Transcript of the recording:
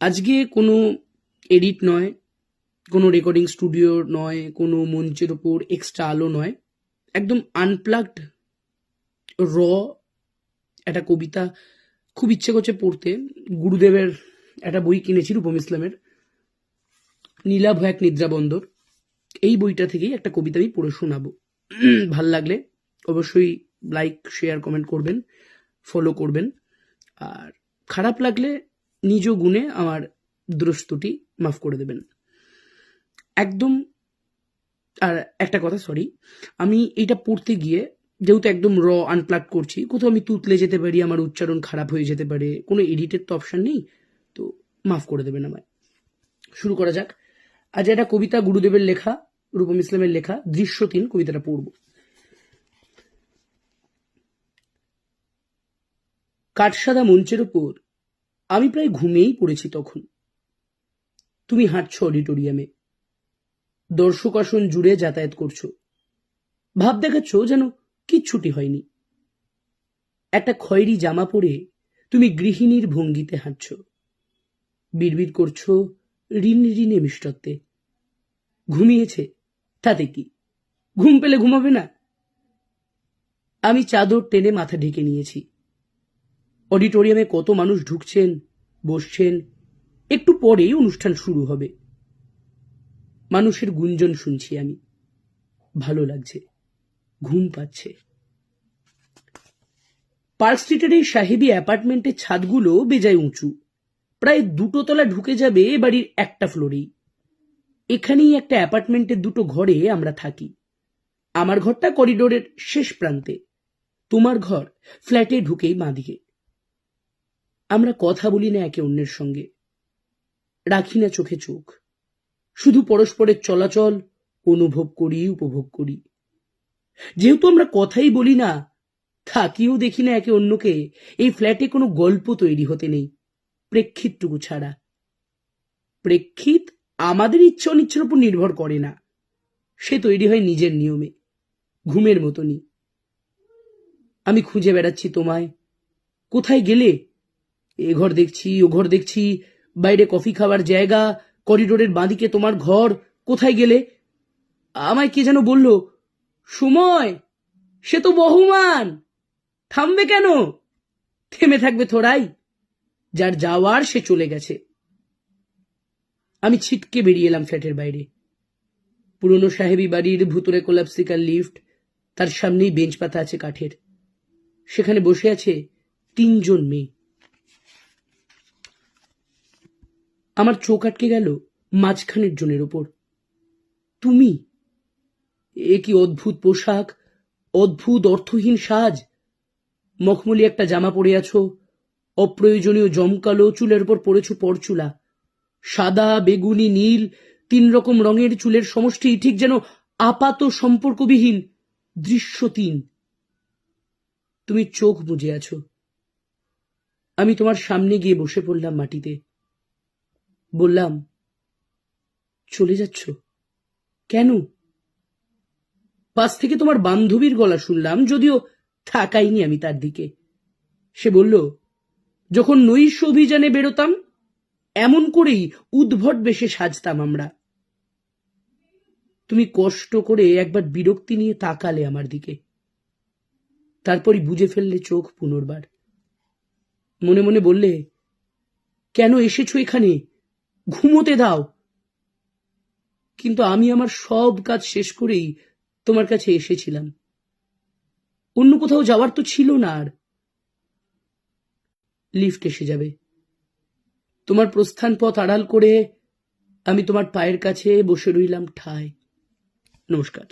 আজকে কোনো এডিট নয়, কোনো রেকর্ডিং স্টুডিও নয়, কোনো মঞ্চের ওপর এক্সট্রা আলো নয়, একদম আনপ্লাগড র একটা কবিতা খুব ইচ্ছে করছে পড়তে। গুরুদেবের একটা বই কিনেছি, রূপম ইসলামের নীলাভ এক নিদ্রা বন্দর। এই বইটা থেকেই একটা কবিতা আমি পড়ে শোনাবো। ভাল লাগলে অবশ্যই লাইক, শেয়ার, কমেন্ট করবেন, ফলো করবেন। আর খারাপ লাগলে নিজ গুণে আমার দ্রষ্টুটি মাফ করে দেবেন একদম। আর একটা কথা, সরি, আমি এইটা পড়তে গিয়ে যেহেতু একদম র আনপ্লাগ করছি, কোথাও আমি তুতলে যেতে পারি, আমার উচ্চারণ খারাপ হয়ে যেতে পারে, কোনো এডিটের তো অপশান নেই, তো মাফ করে দেবেন আমায়। শুরু করা যাক। আজ একটা কবিতা গুরুদেবের লেখা, রূপম ইসলামের লেখা, দৃশ্য 3 কবিতাটা পড়ব। কাঠসাদা মঞ্চের ওপর আমি প্রায় ঘুমিয়েই পড়েছি তখন। তুমি হাঁটছ অডিটোরিয়ামে, দর্শক আসন জুড়ে যাতায়াত করছো, ভাব দেখাচ্ছ যেন কিচ্ছুটি হয়নি। একটা খয়েরি জামা পরে তুমি গৃহিণীর ভঙ্গিতে হাঁটছ, বিড়বিড় করছো ঋণ ঋণে মিষ্টত্বে। ঘুমিয়েছে, তাতে কি, ঘুম পেলে ঘুমাবে না? আমি চাদর টেনে মাথা ঢেকে নিয়েছি। অডিটোরিয়ামে কত মানুষ ঢুকছেন, বসছেন, একটু পরেই অনুষ্ঠান শুরু হবে। মানুষের গুঞ্জন শুনছি আমি, ভালো লাগছে, ঘুম পাচ্ছে। পার্ক স্ট্রিটের এই সাহেবী অ্যাপার্টমেন্টের ছাদগুলো বেজায় উঁচু, প্রায় 2 তলা ঢুকে যাবে বাড়ির একটা ফ্লোরেই। এখানেই একটা অ্যাপার্টমেন্টের 2টো ঘরে আমরা থাকি। আমার ঘরটা করিডোরের শেষ প্রান্তে, তোমার ঘর ফ্ল্যাটে ঢুকেই বাঁদিকে। আমরা কথা বলি না একে অন্যের সঙ্গে, রাখি না চোখে চোখ, শুধু পরস্পরের চলাচল অনুভব করি, উপভোগ করি। যেহেতু আমরা কথাই বলি না, থাকিও দেখি না একে অন্যকে, এই ফ্ল্যাটে কোনো গল্প তৈরি হতে নেই, প্রেক্ষিতটুকু ছাড়া। প্রেক্ষিত আমাদের ইচ্ছে অনিচ্ছের উপর নির্ভর করে না, সে তৈরি হয় নিজের নিয়মে, ঘুমের মতনই। আমি খুঁজে বেড়াচ্ছি তোমায়, কোথায় গেলে? এ ঘর দেখছি, ও ঘর দেখছি, বাইরে কফি খাওয়ার জায়গা, করিডোরের বাঁদিকে তোমার ঘর, কোথায় গেলে? আমায় কে যেন বলল, সময়, সে তো বহমান, থামবে কেন? থেমে থাকবে থোড়াই, যার যাওয়ার সে চলে গেছে। আমি ছিটকে বেরিয়ে এলাম ফ্ল্যাটের বাইরে। পুরনো সাহেবী বাড়ির ভুতুরে কোলাপসিকাল লিফট, তার সামনেই বেঞ্চ পাতা আছে কাঠের, সেখানে বসে আছে 3 জন মেয়ে। আমার চোখ আটকে গেল মাঝখানের জনের ওপর। তুমি, এ কি অদ্ভুত পোশাক, অদ্ভুত অর্থহীন সাজ। মখমলি একটা জামা পরে আছো, অপ্রয়োজনীয় জমকালো চুলের উপর পরেছো পরচুলা, সাদা, বেগুনি, নীল, 3 রকম রঙের চুলের সমষ্টি, ঠিক যেন আপাত সম্পর্কবিহীন দৃশ্য 3। তুমি চোখ বুজে আছো। আমি তোমার সামনে গিয়ে বসে পড়লাম মাটিতে, বললাম, চলে যাচ্ছ কেন? পাশ থেকে তোমার বান্ধবীর গলা শুনলাম, যদিও তাকাইনি আমি তার দিকে। সে বলল, যখন নৈশ অভিযানে বেরোতাম এমন করেই উদ্ভট বেশে সাজতাম আমরা। তুমি কষ্ট করে একবার বিরক্তি নিয়ে তাকালে আমার দিকে, তারপরই বুঝে ফেললে চোখ পুনর্বার। মনে মনে বললে, কেন এসেছো এখানে, ঘুমোতে দাও। কিন্তু আমি আমার সব কাজ শেষ করেই তোমার কাছে এসেছিলাম, অন্য কোথাও যাওয়ার তো ছিল না আর। লিফট এসে যাবে, তোমার প্রস্থান পথ আড়াল করে আমি তোমার পায়ের কাছে বসে রইলাম ঠায়। নমস্কার।